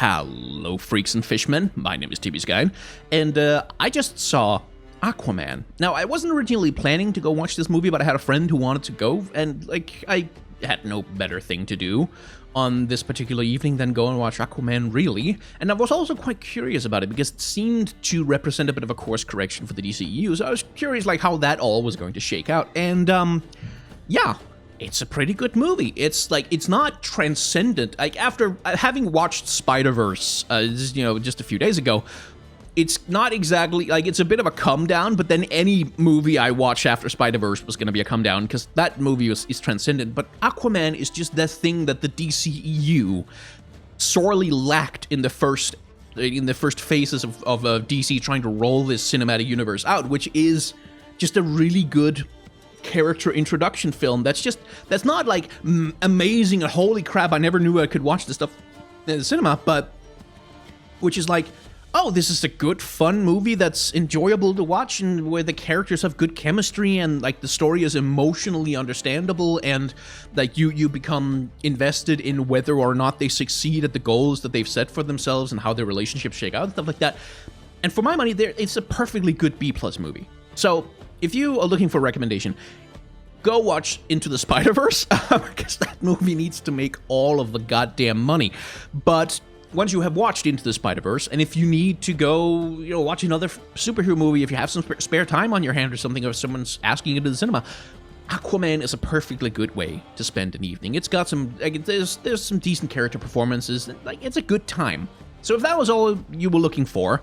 Hello, freaks and fishmen. My name is TB Skyen, and I just saw Aquaman. Now, I wasn't originally planning to go watch this movie, but I had a friend who wanted to go, and I had no better thing to do on this particular evening than go and watch Aquaman, really. And I was also quite curious about it because it seemed to represent a bit of a course correction for the DCEU, so I was curious how that all was going to shake out. And yeah, it's a pretty good movie. It's not transcendent. After having watched Spider-Verse, just a few days ago, it's not exactly, it's a bit of a come down, but then any movie I watched after Spider-Verse was going to be a come down, because that movie is transcendent. But Aquaman is just that thing that the DCEU sorely lacked in the first phases of DC trying to roll this cinematic universe out, which is just a really good character introduction film that's not amazing and holy crap, I never knew I could watch this stuff in the cinema, but which is oh, this is a good, fun movie that's enjoyable to watch, and where the characters have good chemistry, and the story is emotionally understandable, and you become invested in whether or not they succeed at the goals that they've set for themselves and how their relationships shake out and stuff like that. And for my money, it's a perfectly good B+ movie. So if you are looking for a recommendation, go watch Into the Spider-Verse, because that movie needs to make all of the goddamn money. But once you have watched Into the Spider-Verse, and if you need to go, watch another superhero movie, if you have some spare time on your hand or something, or someone's asking you to the cinema, Aquaman is a perfectly good way to spend an evening. It's got some, there's some decent character performances, it's a good time. So if that was all you were looking for,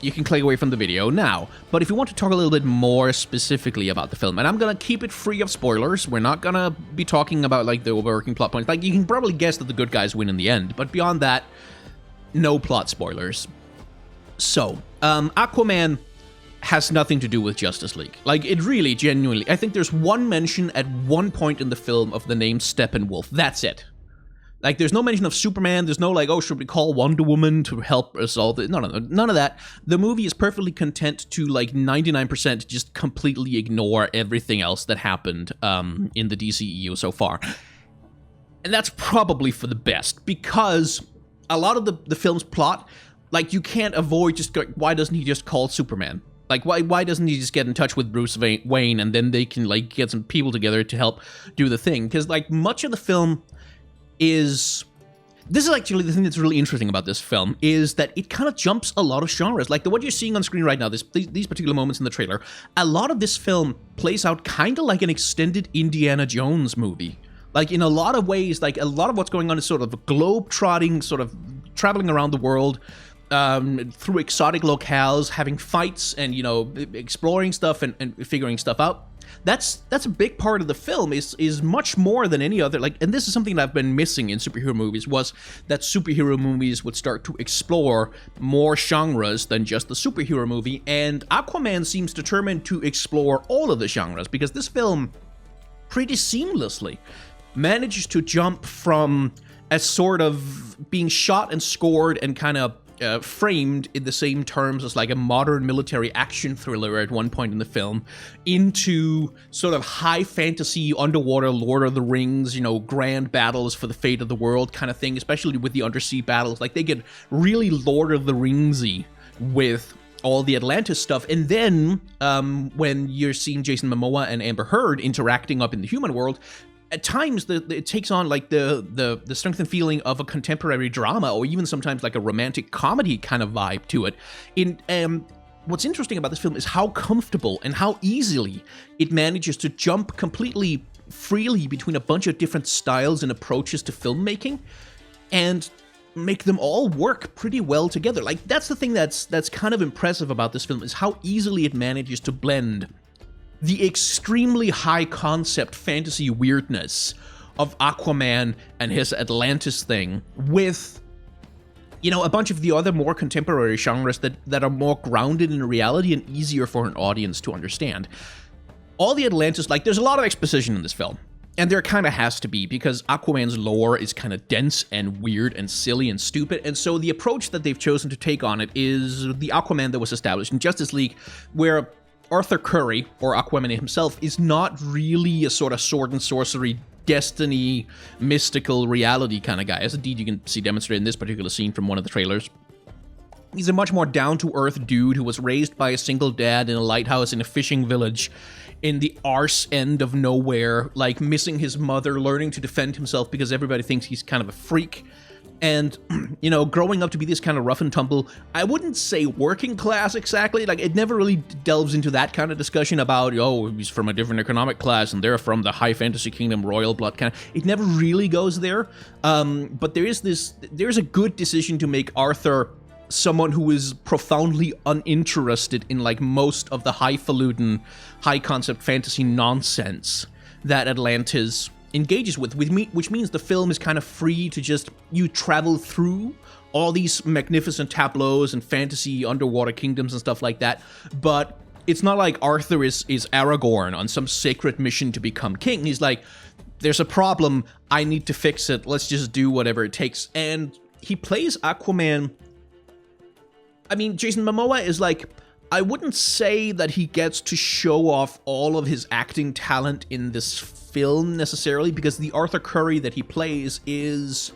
you can click away from the video now. But if you want to talk a little bit more specifically about the film, and I'm gonna keep it free of spoilers, we're not gonna be talking about the overarching plot points. You can probably guess that the good guys win in the end, but beyond that, no plot spoilers. So, Aquaman has nothing to do with Justice League. It really, genuinely, I think there's one mention at one point in the film of the name Steppenwolf. That's it. There's no mention of Superman, there's no oh, should we call Wonder Woman to help resolve it? No, none of that. The movie is perfectly content to 99% just completely ignore everything else that happened in the DCEU so far. And that's probably for the best, because a lot of the film's plot, you can't avoid just going, why doesn't he just call Superman? Why doesn't he just get in touch with Bruce Wayne, and then they can get some people together to help do the thing? Because much of the film is, this is actually the thing that's really interesting about this film, is that it kind of jumps a lot of genres. What you're seeing on screen right now, these particular moments in the trailer, a lot of this film plays out kind of like an extended Indiana Jones movie. In a lot of ways, a lot of what's going on is sort of globe-trotting, sort of traveling around the world through exotic locales, having fights, and, exploring stuff and figuring stuff out. That's a big part of the film, is much more than any other, and this is something that I've been missing in superhero movies, was that superhero movies would start to explore more genres than just the superhero movie, and Aquaman seems determined to explore all of the genres, because this film pretty seamlessly manages to jump from a sort of being shot and scored and kind of framed in the same terms as a modern military action thriller at one point in the film, into sort of high fantasy underwater Lord of the Rings, grand battles for the fate of the world kind of thing, especially with the undersea battles. They get really Lord of the Ringsy with all the Atlantis stuff. And then when you're seeing Jason Momoa and Amber Heard interacting up in the human world, at times it takes on the strength and feeling of a contemporary drama, or even sometimes a romantic comedy kind of vibe to it. What's interesting about this film is how comfortable and how easily it manages to jump completely freely between a bunch of different styles and approaches to filmmaking, and make them all work pretty well together. That's the thing that's kind of impressive about this film, is how easily it manages to blend the extremely high concept fantasy weirdness of Aquaman and his Atlantis thing with, a bunch of the other more contemporary genres that are more grounded in reality and easier for an audience to understand. All the Atlantis, there's a lot of exposition in this film. And there kind of has to be, because Aquaman's lore is kind of dense and weird and silly and stupid, and so the approach that they've chosen to take on it is the Aquaman that was established in Justice League, where Arthur Curry, or Aquaman himself, is not really a sort of sword and sorcery destiny, mystical reality kind of guy, as indeed you can see demonstrated in this particular scene from one of the trailers. He's a much more down-to-earth dude who was raised by a single dad in a lighthouse in a fishing village in the arse end of nowhere, like missing his mother, learning to defend himself because everybody thinks he's kind of a freak. And, you know, growing up to be this kind of rough and tumble, I wouldn't say working class exactly. Like, it never really delves into that kind of discussion about, oh, he's from a different economic class and they're from the high fantasy kingdom, royal blood kind of. It never really goes there. But there's a good decision to make Arthur someone who is profoundly uninterested in, like, most of the highfalutin, high-concept fantasy nonsense that Atlantis engages with, which means the film is kind of free to just, you travel through all these magnificent tableaus and fantasy underwater kingdoms and stuff like that, but it's not like Arthur is Aragorn on some sacred mission to become king. He's like, there's a problem, I need to fix it, let's just do whatever it takes. And he plays Aquaman. I mean, Jason Momoa is like, I wouldn't say that he gets to show off all of his acting talent in this film necessarily, because the Arthur Curry that he plays is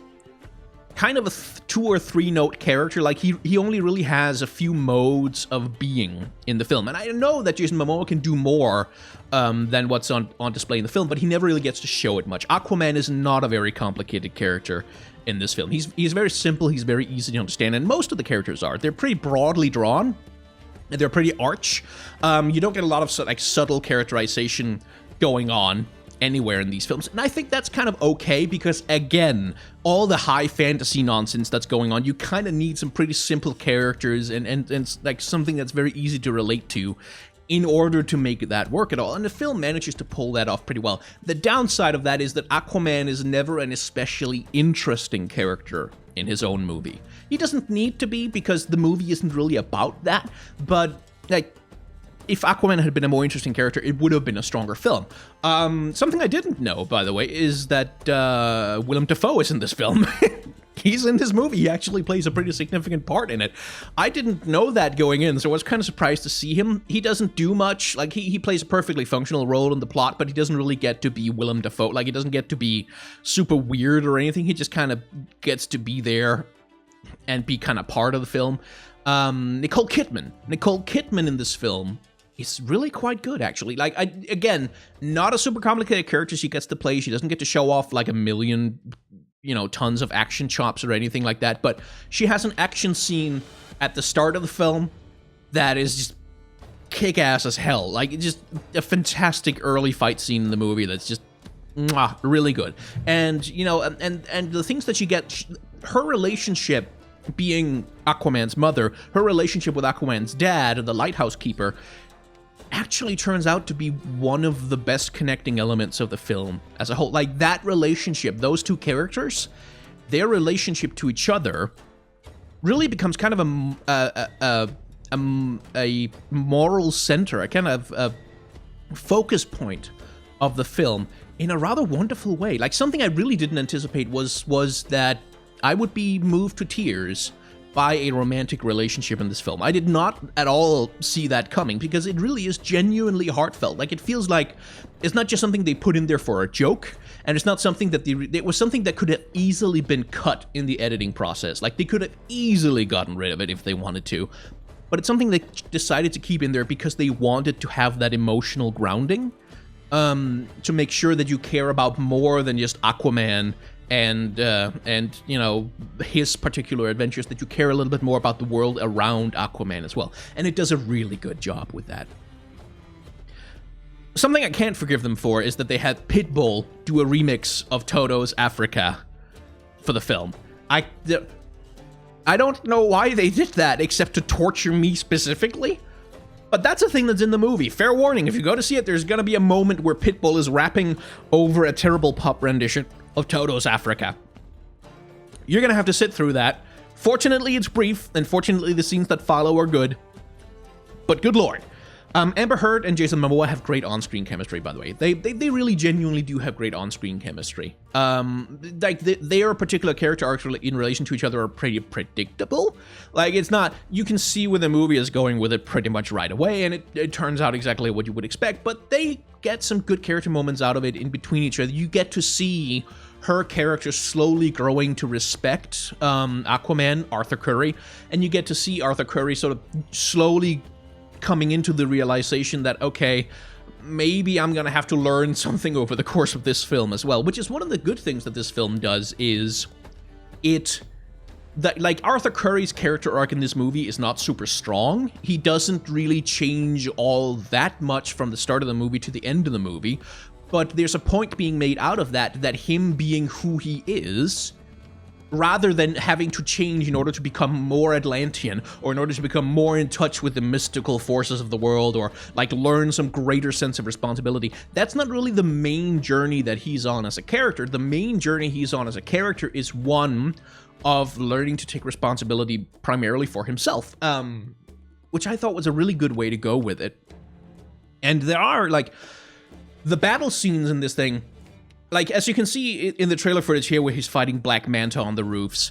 kind of a 2 or 3 note character. Like, he only really has a few modes of being in the film. And I know that Jason Momoa can do more than what's on display in the film, but he never really gets to show it much. Aquaman is not a very complicated character in this film. He's very simple, he's very easy to understand, and most of the characters are. They're pretty broadly drawn, and they're pretty arch. You don't get a lot of like subtle characterization going on anywhere in these films, and I think that's kind of okay, because again, all the high fantasy nonsense that's going on, you kind of need some pretty simple characters and like something that's very easy to relate to in order to make that work at all, and the film manages to pull that off pretty well. The downside of that is that Aquaman is never an especially interesting character in his own movie. He doesn't need to be, because the movie isn't really about that, but like, if Aquaman had been a more interesting character, it would have been a stronger film. Something I didn't know, by the way, is that Willem Dafoe is in this film. He's in this movie. He actually plays a pretty significant part in it. I didn't know that going in, so I was kind of surprised to see him. He doesn't do much. Like, he plays a perfectly functional role in the plot, but he doesn't really get to be Willem Dafoe. Like, he doesn't get to be super weird or anything. He just kind of gets to be there and be kind of part of the film. Nicole Kidman in this film is really quite good, actually. Like, again, not a super complicated character she gets to play. She doesn't get to show off like a million, you know, tons of action chops or anything like that, but she has an action scene at the start of the film that is just kick-ass as hell. Like, it's just a fantastic early fight scene in the movie that's just really good. And, you know, and the things that she gets, her relationship being Aquaman's mother, her relationship with Aquaman's dad, the lighthouse keeper, actually turns out to be one of the best connecting elements of the film as a whole. Like, that relationship, those two characters, their relationship to each other really becomes kind of a moral center, a kind of a focus point of the film in a rather wonderful way. Like, something I really didn't anticipate was that I would be moved to tears by a romantic relationship in this film. I did not at all see that coming, because it really is genuinely heartfelt. Like, it feels like it's not just something they put in there for a joke, and it's not something that it was something that could have easily been cut in the editing process. Like, they could have easily gotten rid of it if they wanted to, but it's something they decided to keep in there because they wanted to have that emotional grounding, to make sure that you care about more than just Aquaman and you know, his particular adventures, that you care a little bit more about the world around Aquaman as well. And it does a really good job with that. Something I can't forgive them for is that they had Pitbull do a remix of Toto's Africa for the film. I don't know why they did that, except to torture me specifically. But that's a thing that's in the movie. Fair warning, if you go to see it, there's gonna be a moment where Pitbull is rapping over a terrible pop rendition of Toto's Africa. You're gonna have to sit through that. Fortunately, it's brief, and fortunately, the scenes that follow are good. But good lord. Amber Heard and Jason Momoa have great on-screen chemistry, by the way. They really genuinely do have great on-screen chemistry. Like their particular character arcs in relation to each other are pretty predictable. Like it's not, you can see where the movie is going with it pretty much right away, and it turns out exactly what you would expect, but they get some good character moments out of it in between each other. You get to see her character slowly growing to respect Aquaman, Arthur Curry, and you get to see Arthur Curry sort of slowly coming into the realization that, okay, maybe I'm gonna have to learn something over the course of this film as well, which is one of the good things that this film does, is like Arthur Curry's character arc in this movie is not super strong. He doesn't really change all that much from the start of the movie to the end of the movie, but there's a point being made out of that him being who he is, rather than having to change in order to become more Atlantean, or in order to become more in touch with the mystical forces of the world, or like learn some greater sense of responsibility. That's not really the main journey that he's on as a character. The main journey he's on as a character is one of learning to take responsibility primarily for himself, which I thought was a really good way to go with it. And there are, like, the battle scenes in this thing, like, as you can see in the trailer footage here where he's fighting Black Manta on the roofs,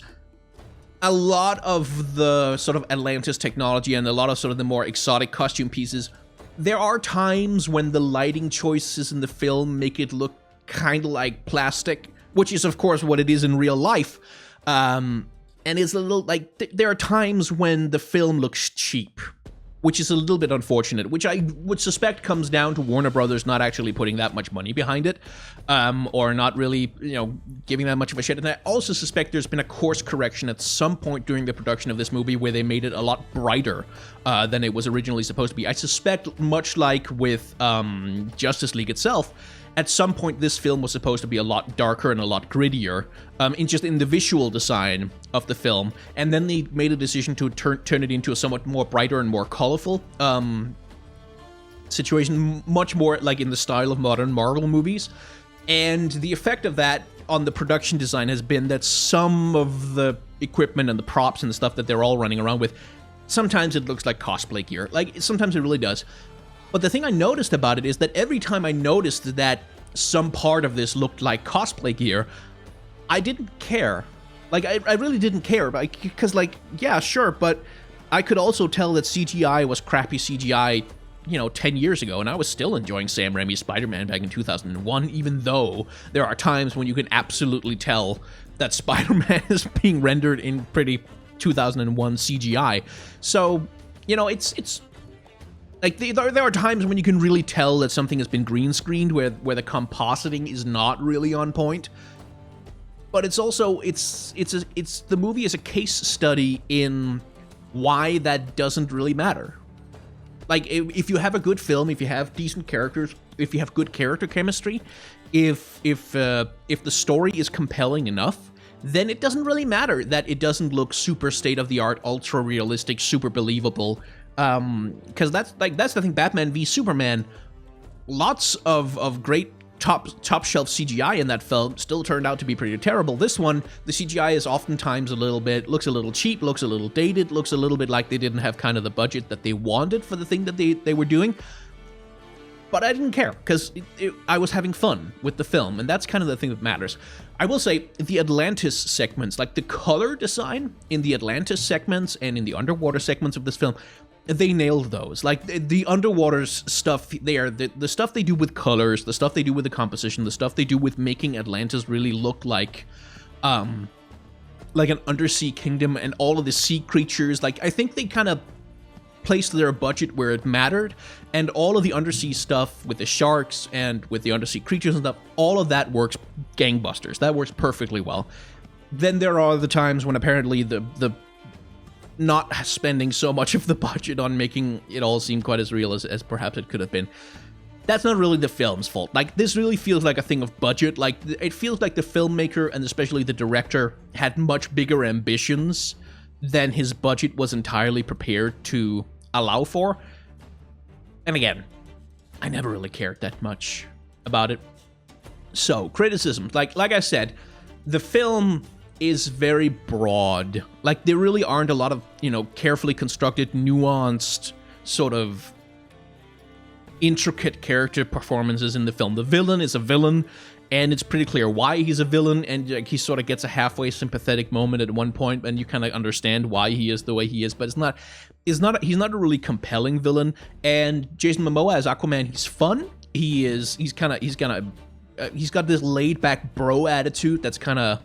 a lot of the sort of Atlantis technology and a lot of sort of the more exotic costume pieces, there are times when the lighting choices in the film make it look kind of like plastic, which is, of course, what it is in real life. And it's a little, like, there are times when the film looks cheap, which is a little bit unfortunate, which I would suspect comes down to Warner Brothers not actually putting that much money behind it, or not really, giving that much of a shit. And I also suspect there's been a course correction at some point during the production of this movie where they made it a lot brighter than it was originally supposed to be. I suspect, much like with Justice League itself, at some point this film was supposed to be a lot darker and a lot grittier, in the visual design of the film, and then they made a decision to turn it into a somewhat more brighter and more colorful situation, much more like in the style of modern Marvel movies. And the effect of that on the production design has been that some of the equipment and the props and the stuff that they're all running around with, sometimes it looks like cosplay gear. Like, sometimes it really does. But the thing I noticed about it is that every time I noticed that some part of this looked like cosplay gear, I didn't care. Like, I really didn't care, because, like, yeah, sure, but I could also tell that CGI was crappy CGI, 10 years ago, and I was still enjoying Sam Raimi's Spider-Man back in 2001, even though there are times when you can absolutely tell that Spider-Man is being rendered in pretty 2001 CGI. So, it's like, there are times when you can really tell that something has been green screened, where the compositing is not really on point. But it's also, the movie is a case study in why that doesn't really matter. Like, if you have a good film, if you have decent characters, if you have good character chemistry, if the story is compelling enough, then it doesn't really matter that it doesn't look super state-of-the-art, ultra-realistic, super believable. Because that's the thing, Batman v Superman, lots of great top shelf CGI in that film still turned out to be pretty terrible. This one, the CGI is oftentimes looks a little cheap, looks a little dated, looks a little bit like they didn't have kind of the budget that they wanted for the thing that they were doing. But I didn't care, because I was having fun with the film, and that's kind of the thing that matters. I will say, the Atlantis segments, like the color design in the Atlantis segments and in the underwater segments of this film, they nailed those. Like, the underwater stuff, the stuff they do with colors, the stuff they do with the composition, the stuff they do with making Atlantis really look like an undersea kingdom, and all of the sea creatures. Like, I think they kind of placed their budget where it mattered, and all of the undersea stuff with the sharks and with the undersea creatures and stuff, all of that works gangbusters. That works perfectly well. Then there are the times when apparently the not spending so much of the budget on making it all seem quite as real as perhaps it could have been. That's not really the film's fault. Like, this really feels like a thing of budget. Like, it feels like the filmmaker, and especially the director, had much bigger ambitions than his budget was entirely prepared to allow for. And again, I never really cared that much about it. So, criticisms. Like I said, the film is very broad. Like, there really aren't a lot of, carefully constructed, nuanced sort of intricate character performances in the film. The villain is a villain, and it's pretty clear why he's a villain, and he sort of gets a halfway sympathetic moment at one point, and you kind of understand why he is the way he is, but he's not a really compelling villain. And Jason Momoa as Aquaman, he's fun. He's got this laid back bro attitude that's kind of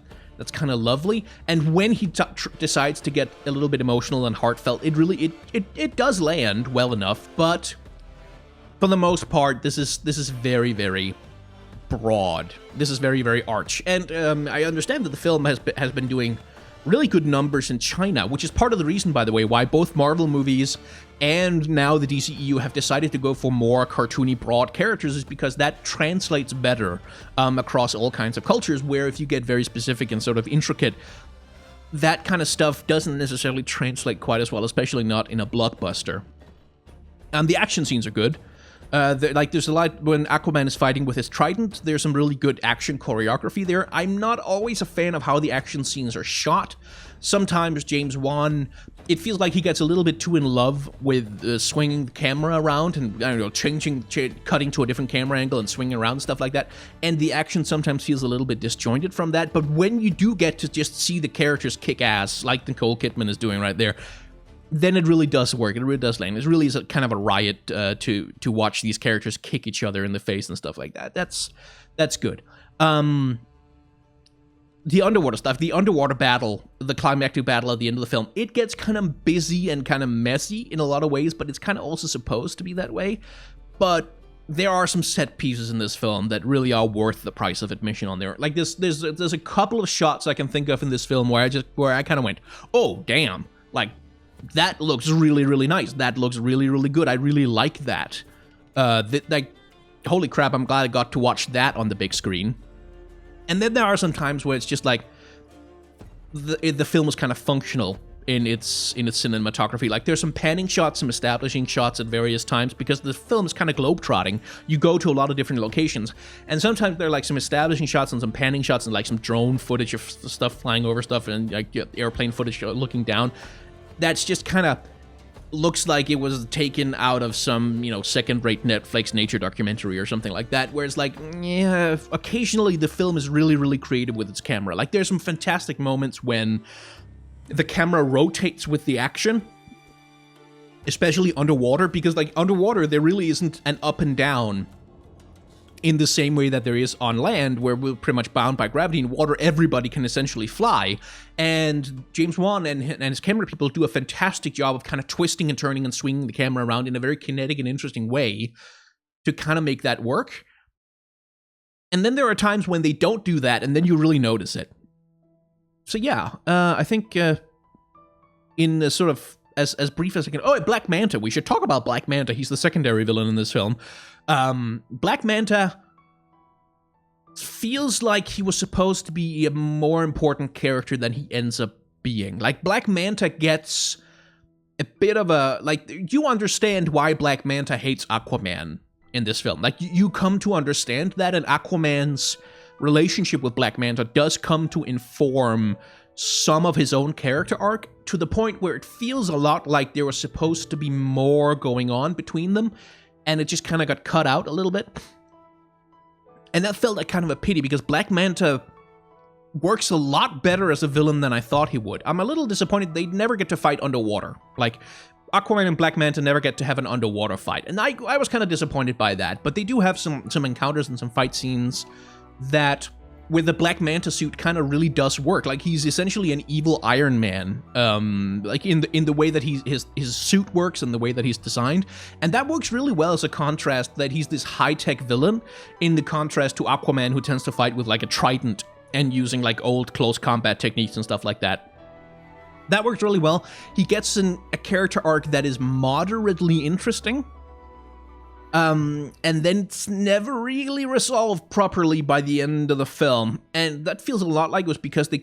lovely, and when he decides to get a little bit emotional and heartfelt, it does land well enough. But for the most part, this is very, very broad. This is very, very arch, and I understand that the film has been doing really good numbers in China, which is part of the reason, by the way, why both Marvel movies and now the DCEU have decided to go for more cartoony, broad characters, is because that translates better across all kinds of cultures, where if you get very specific and sort of intricate, that kind of stuff doesn't necessarily translate quite as well, especially not in a blockbuster. The action scenes are good. There's a lot when Aquaman is fighting with his trident. There's some really good action choreography there. I'm not always a fan of how the action scenes are shot. Sometimes James Wan, it feels like he gets a little bit too in love with swinging the camera around and, I don't know, cutting to a different camera angle and swinging around and stuff like that. And the action sometimes feels a little bit disjointed from that. But when you do get to just see the characters kick ass, like Nicole Kidman is doing right there, then it really does work. It really does land. It really is kind of a riot to watch these characters kick each other in the face and stuff like that. That's good. The underwater stuff, the underwater battle, the climactic battle at the end of the film, it gets kind of busy and kind of messy in a lot of ways, but it's kind of also supposed to be that way. But there are some set pieces in this film that really are worth the price of admission on there. Like there's a couple of shots I can think of in this film where I kind of went, oh damn, like, that looks really, really nice. That looks really, really good. I really like that. Holy crap, I'm glad I got to watch that on the big screen. And then there are some times where it's just like the film is kind of functional in its cinematography. Like there's some panning shots, some establishing shots at various times, because the film is kind of globetrotting. You go to a lot of different locations, and sometimes there are like some establishing shots and some panning shots and like some drone footage of stuff flying over stuff and like airplane footage looking down. That's just kind of looks like it was taken out of some, second-rate Netflix nature documentary or something like that, where it's like, yeah, occasionally the film is really, really creative with its camera. Like, there's some fantastic moments when the camera rotates with the action, especially underwater, because, like, underwater, there really isn't an up and down in the same way that there is on land, where we're pretty much bound by gravity. In water, everybody can essentially fly. And James Wan and his camera people do a fantastic job of kind of twisting and turning and swinging the camera around in a very kinetic and interesting way to kind of make that work. And then there are times when they don't do that, and then you really notice it. So yeah, I think in a sort of as brief as I can... Oh, Black Manta. We should talk about Black Manta. He's the secondary villain in this film. Black Manta feels like he was supposed to be a more important character than he ends up being. Like, Black Manta gets a bit of a... Like, you understand why Black Manta hates Aquaman in this film. Like, you come to understand that, and Aquaman's relationship with Black Manta does come to inform some of his own character arc, to the point where it feels a lot like there was supposed to be more going on between them, and it just kind of got cut out a little bit. And that felt like kind of a pity, because Black Manta works a lot better as a villain than I thought he would. I'm a little disappointed they never get to fight underwater. Like, Aquaman and Black Manta never get to have an underwater fight, and I was kind of disappointed by that, but they do have some encounters and some fight scenes that, with the Black Manta suit, kind of really does work. Like, he's essentially an evil Iron Man, like in the way that his suit works and the way that he's designed, and that works really well as a contrast, that he's this high-tech villain, in the contrast to Aquaman, who tends to fight with like a trident and using like old close combat techniques and stuff like that. That works really well. He gets a character arc that is moderately interesting, and then it's never really resolved properly by the end of the film. And that feels a lot like it was because they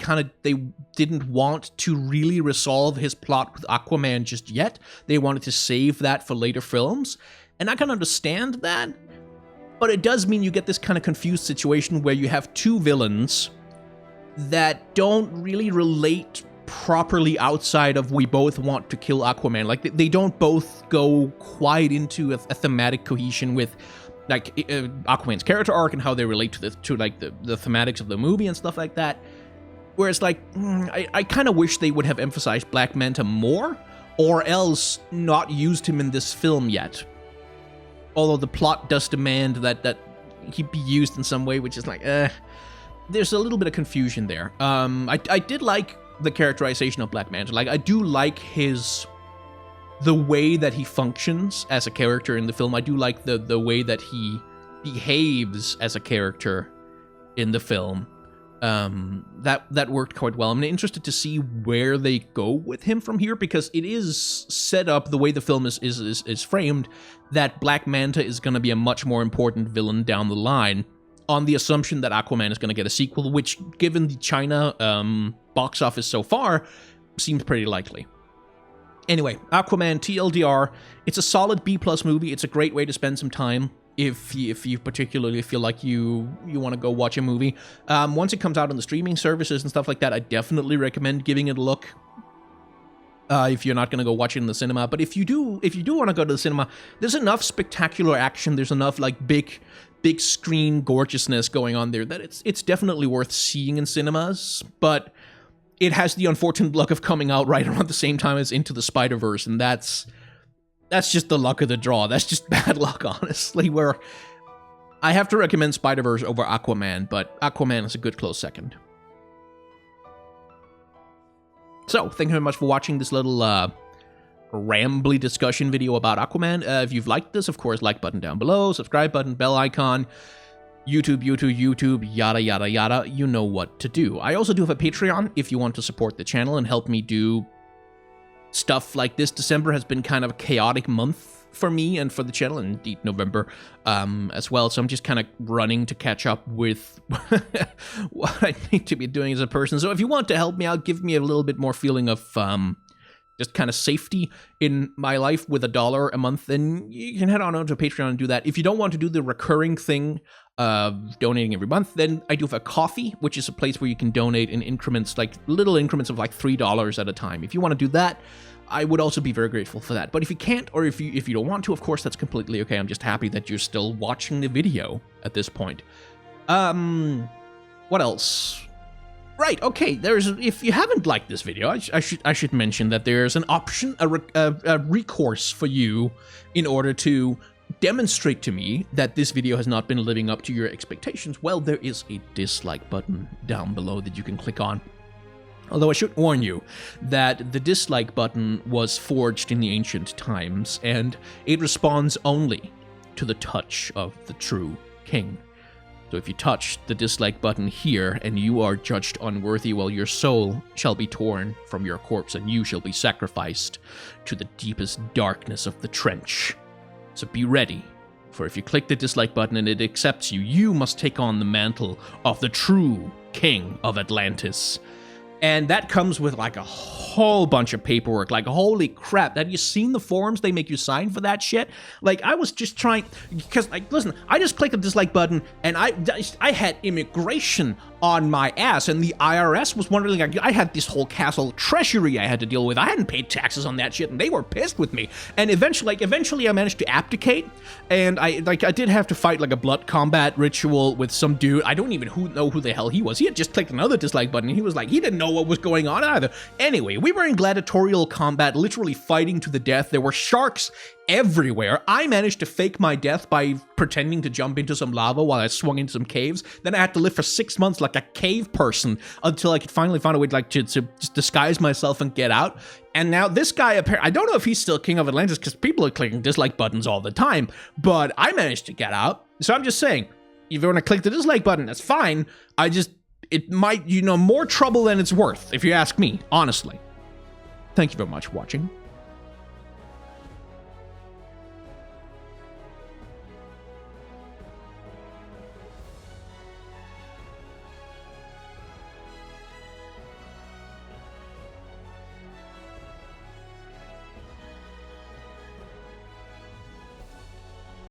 didn't want to really resolve his plot with Aquaman just yet. They wanted to save that for later films. And I can understand that, but it does mean you get this kind of confused situation where you have two villains that don't really relate properly outside of we both want to kill Aquaman. Like, they don't both go quite into a thematic cohesion with, like, Aquaman's character arc and how they relate to the thematics of the movie and stuff like that. Whereas, like, I kind of wish they would have emphasized Black Manta more, or else not used him in this film yet. Although the plot does demand that he be used in some way, which is like, there's a little bit of confusion there. I did like the characterization of Black Manta. Like, I do like the way that he functions as a character in the film. I do like the way that he behaves as a character in the film. That worked quite well. I'm interested to see where they go with him from here, because it is set up the way the film is framed that Black Manta is going to be a much more important villain down the line, on the assumption that Aquaman is going to get a sequel, which, given the China box office so far, seems pretty likely. Anyway, Aquaman TLDR, it's a solid B+ movie. It's a great way to spend some time if you particularly feel like you want to go watch a movie. Once it comes out on the streaming services and stuff like that, I definitely recommend giving it a look. If you're not going to go watch it in the cinema. But if you do want to go to the cinema, there's enough spectacular action, there's enough like big screen gorgeousness going on there that it's definitely worth seeing in cinemas. But it has the unfortunate luck of coming out right around the same time as Into the Spider-Verse, and that's just the luck of the draw. That's just bad luck, honestly, where I have to recommend Spider-Verse over Aquaman, but Aquaman is a good close second. So, thank you very much for watching this little rambly discussion video about Aquaman. If you've liked this, of course, like button down below, subscribe button, bell icon, YouTube, yada, yada, yada. You know what to do. I also do have a Patreon if you want to support the channel and help me do stuff like this. December has been kind of a chaotic month for me and for the channel, and indeed November as well. So I'm just kind of running to catch up with what I need to be doing as a person. So if you want to help me out, give me a little bit more feeling of just kind of safety in my life with $1 a month, then you can head on over to Patreon and do that. If you don't want to do the recurring thing of donating every month, then I do have a Coffee, which is a place where you can donate in increments, like little increments of like $3 at a time. If you want to do that, I would also be very grateful for that. But if you can't, or if you don't want to, of course, that's completely okay. I'm just happy that you're still watching the video at this point. What else? Right, okay, if you haven't liked this video, I should mention that there's an option, a recourse for you in order to demonstrate to me that this video has not been living up to your expectations. Well, there is a dislike button down below that you can click on. Although I should warn you that the dislike button was forged in the ancient times, and it responds only to the touch of the true king. So if you touch the dislike button here, and you are judged unworthy, well, your soul shall be torn from your corpse, and you shall be sacrificed to the deepest darkness of the trench. So be ready, for if you click the dislike button and it accepts you, you must take on the mantle of the true king of Atlantis. And that comes with like a whole bunch of paperwork. Like, holy crap, have you seen the forms they make you sign for that shit? Like, I was just trying, because, like, listen, I just clicked the dislike button, and I had immigration on my ass, and the IRS was wondering, like, I had this whole castle treasury I had to deal with. I hadn't paid taxes on that shit, and they were pissed with me. And eventually I managed to abdicate, and I did have to fight, like, a blood combat ritual with some dude. I don't even know who the hell he was. He had just clicked another dislike button, and he was like, he didn't know what was going on either. Anyway, we were in gladiatorial combat, literally fighting to the death. There were sharks everywhere. I managed to fake my death by pretending to jump into some lava while I swung into some caves. Then I had to live for 6 months like a cave person until I could finally find a way to just disguise myself and get out. And now this guy, I don't know if he's still king of Atlantis, because people are clicking dislike buttons all the time, but I managed to get out. So I'm just saying, if you want to click the dislike button, that's fine. It might, more trouble than it's worth, if you ask me, honestly. Thank you very much for watching.